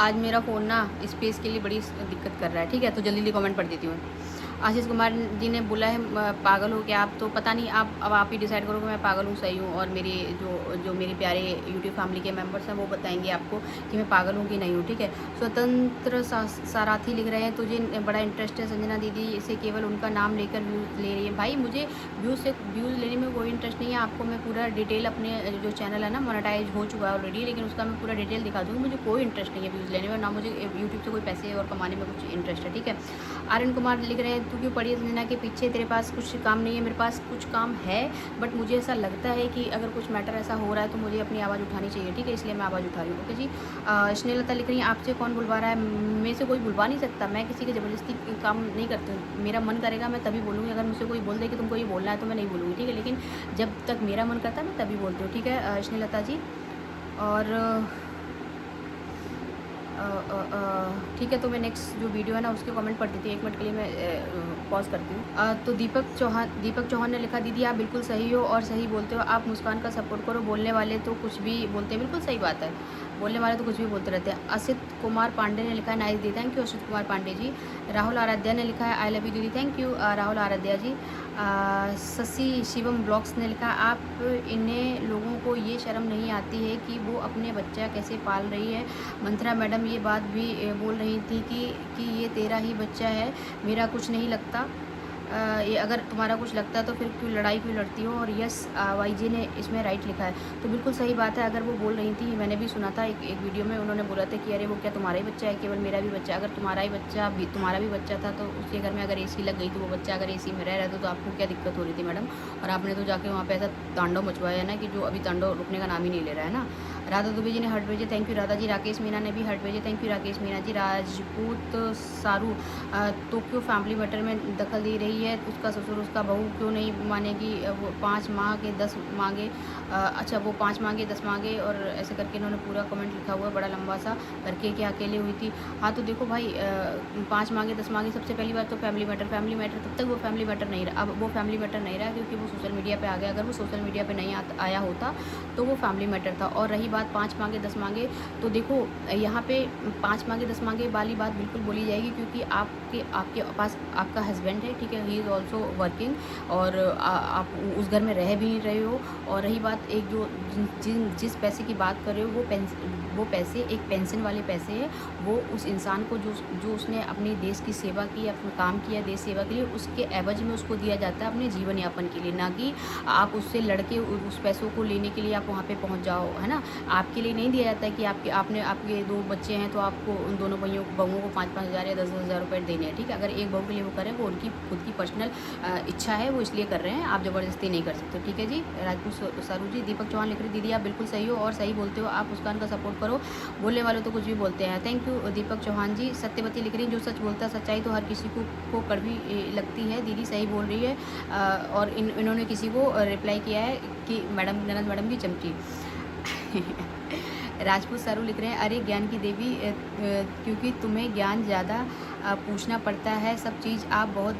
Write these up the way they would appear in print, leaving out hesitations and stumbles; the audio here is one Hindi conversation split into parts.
आज मेरा फ़ोन ना स्पेस के लिए बड़ी दिक्कत कर रहा है, ठीक है? तो जल्दी-जल्दी कमेंट पढ़ देती हूँ। आशीष कुमार जी ने बोला है पागल हो क्या आप? तो पता नहीं अब आप ही डिसाइड करो कि मैं पागल हूँ, सही हूँ, और मेरी जो मेरे प्यारे यूट्यूब फैमिली के मेंबर्स हैं वो बताएँगे आपको कि मैं पागल हूँ कि नहीं हूँ, ठीक है? स्वतंत्र साराथी लिख रहे हैं, तुझे बड़ा इंटरेस्ट है संजना दीदी इसे केवल उनका नाम लेकर व्यूज़ ले रही है। भाई मुझे व्यूज़ लेने में कोई इंटरेस्ट नहीं है। आपको मैं पूरा डिटेल अपने जो चैनल है ना मोनेटाइज़ हो चुका है ऑलरेडी, लेकिन उसका मैं पूरा डिटेल दिखा दूँगी। मुझे कोई इंटरेस्ट नहीं है व्यूज़ लेने में, ना मुझे यूट्यूब से कोई पैसे और कमाने में कुछ इंटरेस्ट है, ठीक है? आर्यन कुमार लिख रहे हैं, तू क्यों पड़ी है संजना के पीछे, तेरे पास कुछ काम नहीं है? मेरे पास कुछ काम है, बट मुझे ऐसा लगता है कि अगर कुछ मैटर ऐसा हो रहा है तो मुझे अपनी आवाज़ उठानी चाहिए, ठीक है? इसलिए मैं आवाज़ उठा रही हूँ। ओके जी। स्नेहलता लिख रही है, आपसे कौन बुलवा रहा है? मेरे से कोई बुलवा नहीं सकता। मैं किसी की ज़बरदस्ती काम नहीं करती हूँ। मेरा मन करेगा मैं तभी बोलूँगी। अगर मुझसे कोई बोल दे कि तुमको ये बोलना है तो मैं नहीं बोलूँगी, ठीक है? लेकिन जब तक मेरा मन करता है मैं तभी बोलती हूँ, ठीक है स्नेहलता जी। और ठीक है, तो मैं नेक्स्ट जो वीडियो है ना उसके कमेंट पढ़ देती हूँ। 1 मिनट के लिए मैं पॉज़ करती हूँ। तो दीपक चौहान ने लिखा, दीदी आप बिल्कुल सही हो और सही बोलते हो। आप मुस्कान का सपोर्ट करो, बोलने वाले तो कुछ भी बोलते हैं। बिल्कुल सही बात है, बोलने वाले तो कुछ भी बोलते रहते हैं। असित कुमार पांडे ने लिखा है, नाइस दी, थैंक यू असित कुमार पांडे जी। राहुल आराध्या ने लिखा है, आई लव यू दीदी, thank you Rahul Aradhya ji. Shashi Shivam blogs ने लिखा, आप इन्हें लोगों को ये शर्म नहीं आती है कि वो अपने बच्चा कैसे पाल रही है? मंथरा मैडम ये बात भी बोल रही थी कि ये तेरा ही बच्चा है, मेरा कुछ नहीं लगता। ये अगर तुम्हारा कुछ लगता है तो फिर क्यों लड़ती हो? और यस वाईजे ने इसमें राइट लिखा है, तो बिल्कुल सही बात है। अगर वो बोल रही थी, मैंने भी सुना था एक वीडियो में, उन्होंने बोला था कि अरे वो क्या तुम्हारा ही बच्चा है? केवल मेरा भी बच्चा। अगर तुम्हारा भी बच्चा था तो उसके घर में अगर एसी लग गई तो वो बच्चा अगर एसी में रह रहा था तो आपको क्या दिक्कत हो रही थी मैडम? और आपने तो जाके वहाँ पे ऐसा तांडव मचवाया है ना कि जो अभी तांडव रुकने का नाम ही नहीं ले रहा है ना। राधा दुबे जी ने हर्ट भेजे, थैंक यू राधा जी। राकेश मीना ने भी हर्ट भेजे, थैंक यू राकेश मीना जी। राजपूत सारू, तो क्यों फैमिली मैटर में दखल दे रही है? उसका ससुर उसका बहू क्यों नहीं मानेगी? वो 5 माह के 10 मांगे, अच्छा वो 5 मांगे 10 मांगे, और ऐसे करके इन्होंने पूरा कमेंट लिखा हुआ है बड़ा लंबा सा करके, कि अकेले हुई थी। हाँ तो देखो भाई, 5 मांगे 10 मांगे, सबसे पहली बात तो फैमिली मैटर तब तक वो फैमिली मैटर नहीं रहा। अब वो फैमिली मैटर नहीं रहा क्योंकि वो सोशल मीडिया पे आ गया। अगर वो सोशल मीडिया पे नहीं आया होता तो वो फैमिली मैटर था। और रही बात 5 मांगे 10 मांगे, तो देखो यहाँ पे 5 मांगे 10 मांगे वाली बात बिल्कुल बोली जाएगी क्योंकि आपके आपके पास आपका हस्बैंड है, ठीक है, ही इज़ ऑल्सो वर्किंग, और आप उस घर में रह भी नहीं रहे हो। और रही बात एक जो जिस पैसे की बात कर रहे हो, वो पैसे एक पेंशन वाले पैसे हैं। वो उस इंसान को जो उसने अपने देश की सेवा की, अपना काम किया देश सेवा के लिए, उसके एवज में उसको दिया जाता है अपने जीवन यापन के लिए, ना कि आप उससे लड़के उस पैसों को लेने के लिए आप वहाँ पे पहुँच जाओ, है ना? आपके लिए नहीं दिया जाता है कि आपके 2 बच्चे हैं तो आपको उन दोनों बहुओं को 5-5 हज़ार या 10-10 हज़ार रुपये देने हैं, ठीक है? अगर एक बहू के लिए वो करें, वो उनकी खुद की पर्सनल इच्छा है, वो इसलिए कर रहे हैं, आप ज़बरदस्ती नहीं कर सकते, ठीक है जी। राजपूत सारू जी। दीपक चौहान लिख रहे, दीदी आप बिल्कुल सही हो और सही बोलते हो, आप मुस्कान का सपोर्ट करो, बोलने वाले तो कुछ भी बोलते हैं। थैंक यू दीपक चौहान जी। सत्यवती लिख रही, जो सच बोलता है सच्चाई तो हर किसी को कड़वी लगती है, दीदी सही बोल रही है। और इन्होंने किसी को रिप्लाई किया है कि मैडम ननद मैडम की चमची। राजपूत सारू लिख रहे हैं, अरे ज्ञान की देवी, क्योंकि तुम्हें ज्ञान ज़्यादा पूछना पड़ता है, सब चीज़ आप बहुत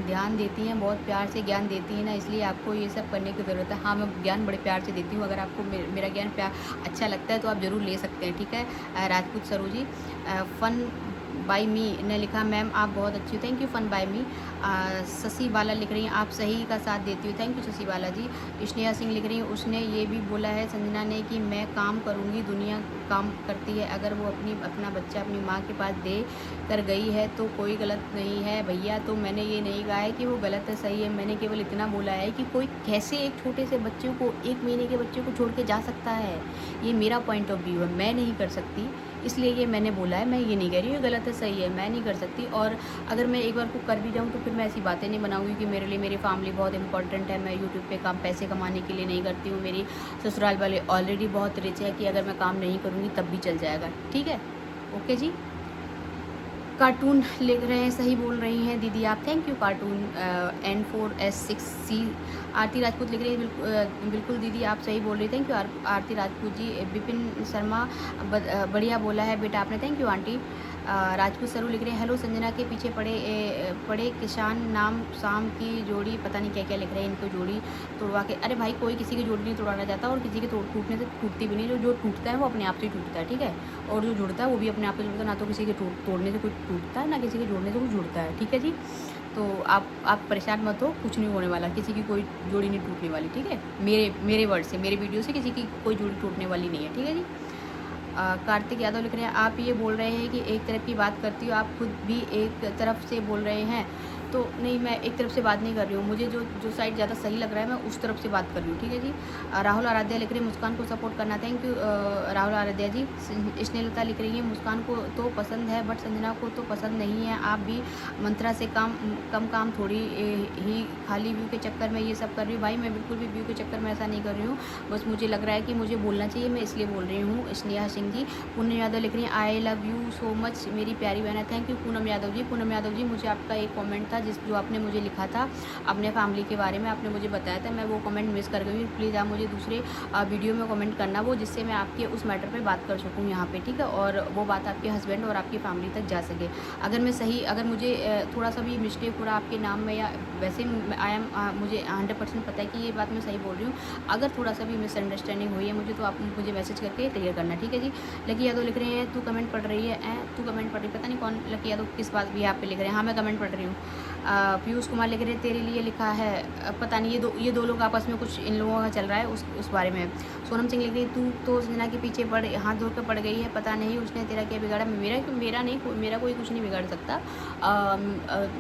ध्यान देती हैं, बहुत प्यार से ज्ञान देती हैं ना, इसलिए आपको ये सब करने की ज़रूरत है। हाँ मैं ज्ञान बड़े प्यार से देती हूँ, अगर आपको मेरा ज्ञान अच्छा लगता है तो आप ज़रूर ले सकते हैं, ठीक है राजपूत सरू जी। फन बाय मी ने लिखा, मैम आप बहुत अच्छी हो, थैंक यू फन बाय मी। शशि बाला लिख रही हैं, आप सही का साथ देती हो, थैंक यू शशि बाला जी। स्नेहा सिंह लिख रही हैं, उसने ये भी बोला है संजना ने कि मैं काम करूँगी, दुनिया काम करती है, अगर वो अपना बच्चा अपनी माँ के पास दे कर गई है तो कोई गलत नहीं है भैया। तो मैंने ये नहीं कहा है कि वो गलत है सही है, मैंने केवल इतना बोला है कि कोई कैसे एक छोटे से बच्चे को, 1 महीने के बच्चे को छोड़ के जा सकता है। ये मेरा पॉइंट ऑफ व्यू है, मैं नहीं कर सकती, इसलिए ये मैंने बोला है। मैं ये नहीं कह रही हूँ गलत है सही है, मैं नहीं कर सकती। और अगर मैं एक बार को कर भी जाऊँ तो फिर मैं ऐसी बातें नहीं बनाऊँगी कि मेरे लिए मेरी फैमिली बहुत इंपॉर्टेंट है, मैं यूट्यूब पे काम पैसे कमाने के लिए नहीं करती हूँ, मेरी ससुराल वाले ऑलरेडी बहुत रिच है कि अगर मैं काम नहीं करूँगी तब भी चल जाएगा, ठीक है। ओके जी। कार्टून लिख रहे हैं, सही बोल रही हैं दीदी आप, थैंक यू कार्टून। N4S6C। आरती राजपूत लिख रही है, बिल्कुल दीदी आप सही बोल रही, थैंक यू आरती राजपूत जी। विपिन शर्मा, बढ़िया बोला है बेटा आपने, थैंक यू आंटी। राजपूत सरू लिख रहे हैं, हेलो संजना के पीछे पड़े किसान नाम शाम की जोड़ी, पता नहीं क्या क्या लिख रहे हैं, इनको जोड़ी तोड़वा के। अरे भाई, कोई किसी की जोड़ी नहीं तोड़ाना चाहता और किसी के टूटने से टूटती भी नहीं। जो टूटता है वो अपने आप से ही टूटता है, ठीक है, और जो जुड़ता है वो भी अपने आप से जुड़ता है। ना तो किसी के तोड़ने से कुछ टूटता है, ना किसी के जोड़ने से कुछ जुड़ता है, ठीक है जी। तो आप परेशान मत हो, कुछ नहीं होने वाला, किसी की कोई जोड़ी नहीं टूटने वाली, ठीक है। मेरे वर्ड से, मेरे वीडियो से किसी की कोई जोड़ी टूटने वाली नहीं है, ठीक है जी। कार्तिक यादव लिख रहे हैं, आप ये बोल रहे हैं कि एक तरफ की बात करती हो, आप खुद भी एक तरफ से बोल रहे हैं। तो नहीं, मैं एक तरफ से बात नहीं कर रही हूँ, मुझे जो साइड ज़्यादा सही लग रहा है मैं उस तरफ से बात कर रही हूँ, ठीक है जी। राहुल आराध्या लिख रहे हैं, मुस्कान को सपोर्ट करना, थैंक यू राहुल आराध्या जी। स्नेहलता लिख रही है, मुस्कान को तो पसंद है बट संजना को तो पसंद नहीं है। आप भी मंत्रा से कम काम थोड़ी ही खाली व्यू के चक्कर में ये सब कर रही हूँ। भाई मैं बिल्कुल भी व्यू के चक्कर में ऐसा नहीं कर रही हूँ, बस मुझे लग रहा है कि मुझे बोलना चाहिए, मैं इसलिए बोल रही हूँ। स्नेहा सिंह जी। पूनम यादव लिख रही हैं, आई लव यू सो मच मेरी प्यारी बहन है, थैंक यू पूनम यादव जी। पूनम यादव जी, मुझे आपका एक कमेंट था जो आपने मुझे लिखा था अपने फैमिली के बारे में, आपने मुझे बताया था, मैं वो कमेंट मिस कर गई हूँ। प्लीज़ आप मुझे दूसरे वीडियो में कमेंट करना वो, जिससे मैं आपके उस मैटर पे बात कर सकूँ यहाँ पे, ठीक है, और वो बात आपके हस्बैंड और आपकी फैमिली तक जा सके। अगर मुझे थोड़ा सा भी मिस्टेक हो रहा आपके नाम में, या वैसे मुझे 100% पता है कि ये बात मैं सही बोल रही हूँ, अगर थोड़ा सा भी मिसअंडरस्टैंडिंग हुई है मुझे, तो आप मुझे मैसेज करके क्लियर करना, ठीक है जी। लकी यादव लिख रहे हैं, तू कमेंट पढ़ रही है, तू कमेंट पढ़ रही, पता नहीं कौन लकी यादव किस बात भी आप पे लिख रहे हैं। हाँ, मैं कमेंट पढ़ रही हूँ। पीयूष कुमार लिख रहे हैं, तेरे लिए लिखा है, पता नहीं ये दो लोग आपस में कुछ इन लोगों का चल रहा है उस बारे में। सोनम सिंह लिख रही है, तू तो संजना के पीछे हाथ धो कर पड़ गई है, पता नहीं उसने तेरा क्या बिगाड़ा। मेरा कोई कुछ नहीं बिगाड़ सकता।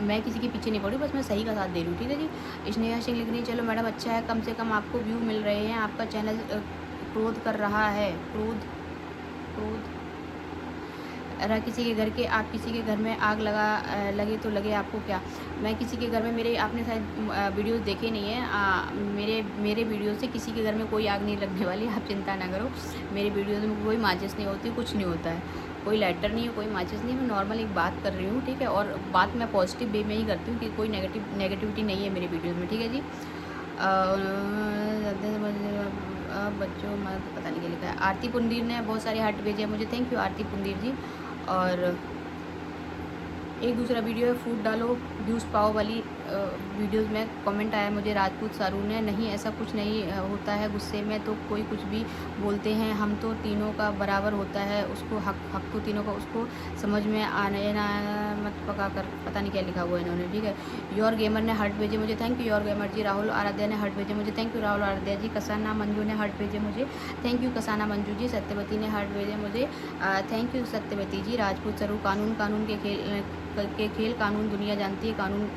मैं किसी के पीछे नहीं पड़ी, बस मैं सही का साथ दे रही हूँ, ठीक है जी। स्नेहा सिंह लिख रही है, चलो मैडम अच्छा है, कम से कम आपको व्यू मिल रहे हैं, आपका चैनल क्रोध कर रहा है, क्रोध रहा किसी के घर के, आप किसी के घर में आग लगे तो लगे आपको क्या। मैं किसी के घर में, मेरे आपने शायद वीडियोस देखे नहीं है, मेरे वीडियो से किसी के घर में कोई आग नहीं लगने वाली, आप चिंता ना करो। मेरे वीडियोस में कोई माचिस नहीं होती, कुछ नहीं होता है, कोई लाइटर नहीं है, कोई माचिस नहीं है, मैं नॉर्मल एक बात कर रही हूँ, ठीक है, और बात मैं पॉजिटिव वे में ही करती हूँ कि कोई नेगेटिविटी नहीं है मेरे वीडियोज़ में, ठीक है जी। बच्चों में पता नहीं क्या लिखा है। आरती पुंदीर ने बहुत सारे हार्ट भेजे हैं मुझे, थैंक यू आरती पुंदीर जी। और एक दूसरा वीडियो है, फूड डालो व्यूज़ पाओ वाली वीडियोस में कमेंट आया मुझे राजपूत सारू ने, नहीं ऐसा कुछ नहीं होता है, गुस्से में तो कोई कुछ भी बोलते हैं, हम तो तीनों का बराबर होता है, उसको हक तो तीनों का, उसको समझ में आने ना मत पका कर, पता नहीं क्या लिखा हुआ है इन्होंने, ठीक है। योर गेमर ने हार्ट भेजे मुझे, थैंक यू योर गेमर जी। राहुल आराध्या ने हार्ट भेजे मुझे, थैंक यू राहुल आराध्या जी। कसाना मंजू ने हार्ट भेजे मुझे, थैंक यू कसाना मंजू जी। सत्यवती ने हार्ट भेजे मुझे, थैंक यू सत्यवती जी। राजपूत सरू, कानून के खेल कानून दुनिया जानती है, कानून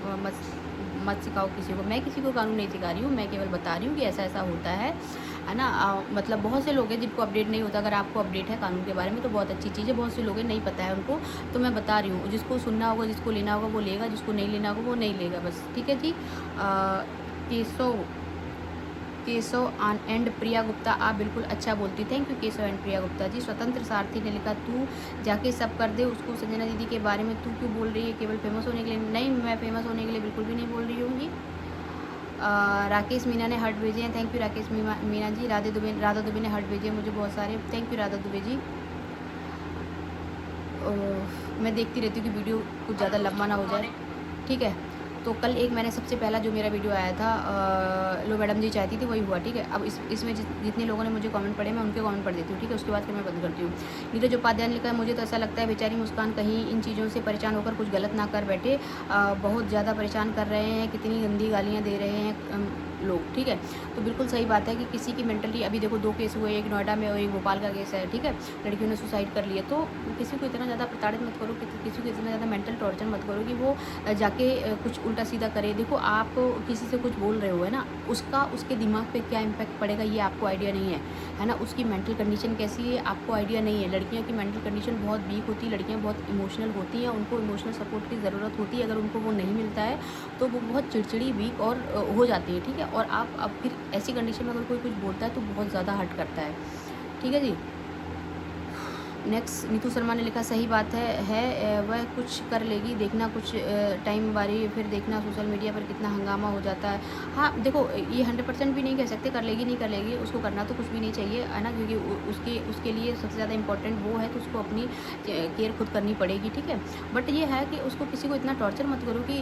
मत सिखाओ किसी को। मैं किसी को कानून नहीं सिखा रही हूँ, मैं केवल बता रही हूँ कि ऐसा ऐसा होता है ना। मतलब बहुत से लोग हैं जिनको अपडेट नहीं होता, अगर आपको अपडेट है कानून के बारे में तो बहुत अच्छी चीज़ है, बहुत से लोग हैं नहीं पता है उनको, तो मैं बता रही हूँ, जिसको सुनना होगा, जिसको लेना होगा वो लेगा, जिसको नहीं लेना होगा वो नहीं लेगा, बस, ठीक है जी। केशव एंड प्रिया गुप्ता, आप बिल्कुल अच्छा बोलती, थैंक यू केशव एंड प्रिया गुप्ता जी। स्वतंत्र सारथी ने लिखा, तू जाके सब कर दे उसको, संजना दीदी के बारे में तू क्यों बोल रही है, केवल फेमस होने के लिए। नहीं, मैं फेमस होने के लिए बिल्कुल भी नहीं बोल रही हूँ जी। राकेश मीना ने हार्ट भेजे हैं, थैंक यू राकेश मीना जी। राधा दुबे ने हार्ट भेजे हैं मुझे बहुत सारे, थैंक यू राधा दुबे जी। मैं देखती रहती हूँ कि वीडियो कुछ ज़्यादा लंबा ना हो जाए, ठीक है। तो कल एक मैंने सबसे पहला जो मेरा वीडियो आया था, लो मैडम जी चाहती थी, वही हुआ, ठीक है। अब इसमें जितने लोगों ने मुझे कमेंट पढ़े मैं उनके कमेंट पढ़ देती हूँ, ठीक है, उसके बाद फिर मैं बंद करती हूँ। नीरज उपाध्याय ने लिखा है, मुझे तो ऐसा लगता है बेचारी मुस्कान कहीं इन चीज़ों से परेशान होकर कुछ गलत ना कर बैठे, बहुत ज़्यादा परेशान कर रहे हैं, कितनी गंदी गालियाँ दे रहे हैं लोग, ठीक है। तो बिल्कुल सही बात है कि किसी की मेंटली, अभी देखो 2 केस हुए, एक नोएडा में और एक भोपाल का केस है, ठीक है, लड़कियों ने सुसाइड कर लिया। तो किसी को इतना ज़्यादा प्रताड़ित मत करो, किसी को इतना ज़्यादा मेंटल टॉर्चर मत करो कि वो जाके कुछ उल्टा सीधा करे। देखो आप किसी से कुछ बोल रहे हो, है ना, उसके दिमाग पे क्या इम्पैक्ट पड़ेगा ये आपको आइडिया नहीं है ना, उसकी मेंटल कंडीशन कैसी है आपको आइडिया नहीं है। लड़कियों की मेंटल कंडीशन बहुत वीक होती है, लड़कियाँ बहुत इमोशनल होती हैं, उनको इमोशनल सपोर्ट की ज़रूरत होती है, अगर उनको वो नहीं मिलता है तो वो बहुत चिड़चिड़ी, वीक और हो जाती है, ठीक है। और आप अब फिर ऐसी कंडीशन में अगर कोई कुछ बोलता है तो बहुत ज़्यादा हर्ट करता है, ठीक है जी। नेक्स्ट नीतू शर्मा ने लिखा सही बात है वह कुछ कर लेगी, देखना कुछ टाइम बारी फिर देखना सोशल मीडिया पर कितना हंगामा हो जाता है। हाँ देखो, ये 100% भी नहीं कह सकते कर लेगी नहीं कर लेगी, उसको करना तो कुछ भी नहीं चाहिए है ना, क्योंकि उसके उसके लिए सबसे ज़्यादा इंपॉर्टेंट वो है, तो उसको अपनी केयर खुद करनी पड़ेगी, ठीक है। बट ये है कि उसको किसी को इतना टॉर्चर मत करो कि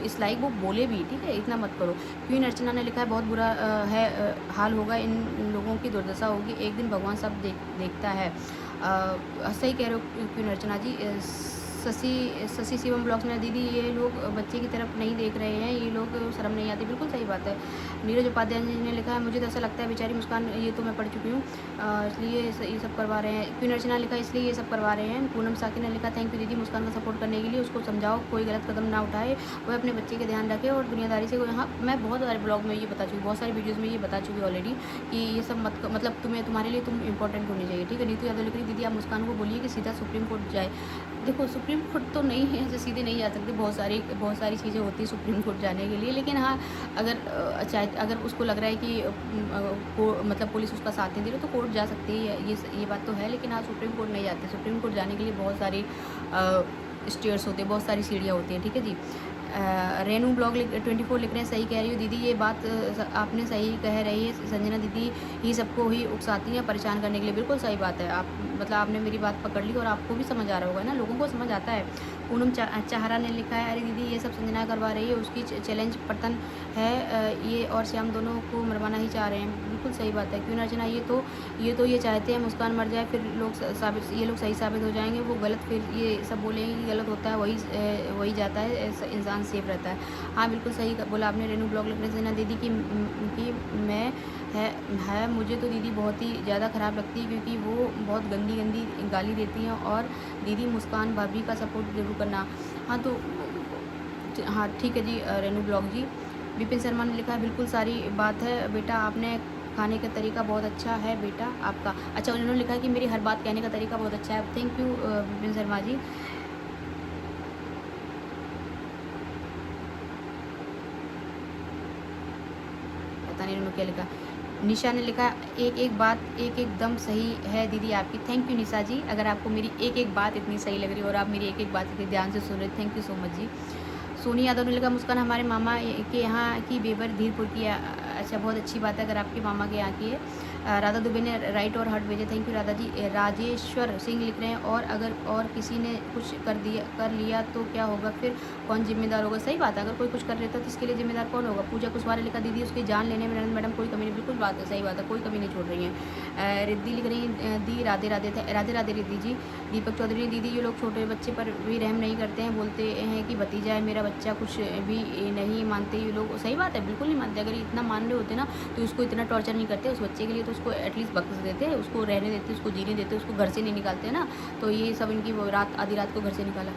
इस लाइक वो बोले भी, ठीक है, इतना मत करो। क्वीन अर्चना ने लिखा है बहुत बुरा हाल होगा, इन लोगों की दुर्दशा होगी, एक दिन भगवान सब देखता है। सही कह रहे हो क्वीन अर्चना जी। शशि शशि शिवम ब्लॉग्स में दीदी ये लोग बच्चे की तरफ नहीं देख रहे हैं, ये लोग शर्म नहीं आती, बिल्कुल सही बात है। नीरज उपाध्याय जी ने लिखा है मुझे तो ऐसा लगता है बेचारी मुस्कान, ये तो मैं पढ़ चुकी हूँ, इसलिए ये सब करवा रहे हैं। क्वीन अर्चना लिखा इसलिए ये सब करवा रहे हैं। पूनम साकी ने लिखा थैंक यू दीदी मुस्कान का सपोर्ट करने के लिए, उसको समझाओ कोई गलत कदम ना उठाए, वह अपने बच्चे का ध्यान रखे और दुनियादारी से। हाँ मैं बहुत सारे ब्लॉग में ये बता चुकी, बहुत सारी वीडियोज़ में ये बता चुकी ऑलरेडी कि ये सब मत मतलब तुम्हारे लिए तुम इंपॉर्टेंट होनी चाहिए, ठीक है। नीतू यादव लिख रही दीदी आप मुस्कान को बोलिए कि सीधा सुप्रीम कोर्ट जाए। देखो सुप्रीम कोर्ट तो नहीं है, ऐसे सीधे नहीं जा सकते, बहुत सारी चीज़ें होती हैं सुप्रीम कोर्ट जाने के लिए, लेकिन हाँ अगर उसको लग रहा है कि मतलब पुलिस उसका साथ नहीं दे रही तो कोर्ट जा सकती है, ये बात तो है। लेकिन हाँ सुप्रीम कोर्ट नहीं जाते, सुप्रीम कोर्ट जाने के लिए बहुत सारी स्टेयर्स होते हैं, बहुत सारी सीढ़ियाँ होती हैं, ठीक है जी। रेनू ब्लॉग 24 लिख रहे हैं सही कह रही हो दीदी, ये बात आपने सही कह रही है, संजना दीदी ही सबको ही उकसाती हैं परेशान करने के लिए, बिल्कुल सही बात है। आप मतलब आपने मेरी बात पकड़ ली और आपको भी समझ आ रहा होगा ना, लोगों को समझ आता है। पूनम चाहरा ने लिखा है अरे दीदी ये सब संजना करवा रही है, उसकी चैलेंज पतन है, ये और श्याम दोनों को मरवाना ही चाह रहे हैं, बिल्कुल सही बात है। क्यों ना अर्चना ये चाहते हैं मुस्कान मर जाए, फिर ये लोग सही साबित हो जाएंगे, वो गलत फिर ये सब बोलेंगे कि गलत होता है, वही जाता है, इंसान सेफ रहता है। हाँ बिल्कुल सही बोला आपने। रेनू ब्लॉग लिखने से ना दीदी की मैं है मुझे तो दीदी बहुत ही ज़्यादा ख़राब लगती है, क्योंकि वो बहुत गंदी गाली देती हैं, और दीदी मुस्कान भाभी का सपोर्ट जरूर करना। हाँ तो हाँ ठीक है जी। रेनू ब्लॉग जी। विपिन शर्मा ने लिखा है बिल्कुल सारी बात है बेटा, आपने खाने का तरीका बहुत अच्छा है बेटा आपका। अच्छा उन्होंने लिखा है कि मेरी हर बात कहने का तरीका बहुत अच्छा है, थैंक यू विपिन शर्मा जी। पता नहीं उन्होंने क्या लिखा। निशा ने लिखा एक बात एकदम सही है दीदी आपकी, थैंक यू निशा जी। अगर आपको मेरी एक बात इतनी सही लग रही है और आप मेरी एक बात इतनी ध्यान से सुन रहे, थैंक यू सो मच जी। सोनी यादव ने लिखा मुस्कान हमारे मामा के यहाँ की बेबर धीरपुर की अच्छा बहुत अच्छी बात है अगर आपके मामा के यहाँ की है। राधा दुबे ने राइट और हार्ट भेजे, थैंक यू राधा जी। राजेश्वर सिंह लिख रहे हैं और अगर और किसी ने कुछ कर लिया तो क्या होगा, फिर कौन जिम्मेदार होगा। सही बात है, अगर कोई कुछ कर लेता तो इसके लिए जिम्मेदार कौन होगा। पूजा कुशवाहा ने लिखा दीदी उसकी जान लेने में नरेंद्र मैडम कोई कमी नहीं, बिल्कुल बात है, सही बात है, कोई कमी नहीं छोड़ रही है। रिद्धि लिख रही हैं दी राधे राधे रिद्धि जी। दीपक चौधरी दीदी ये लोग छोटे बच्चे पर भी रहम नहीं करते हैं, बोलते हैं कि भतीजा है मेरा बच्चा, कुछ भी नहीं मानते ये लोग। सही बात है, बिल्कुल नहीं मानते। अगर इतना मान रहे होते ना तो उसको इतना टॉर्चर नहीं करते उस बच्चे के लिए, तो उसको एटलीस्ट बख्श देते, उसको रहने देते, उसको जीने देते, उसको घर से नहीं निकालते ना। तो ये सब इनकी वो आधी रात को घर से निकाला।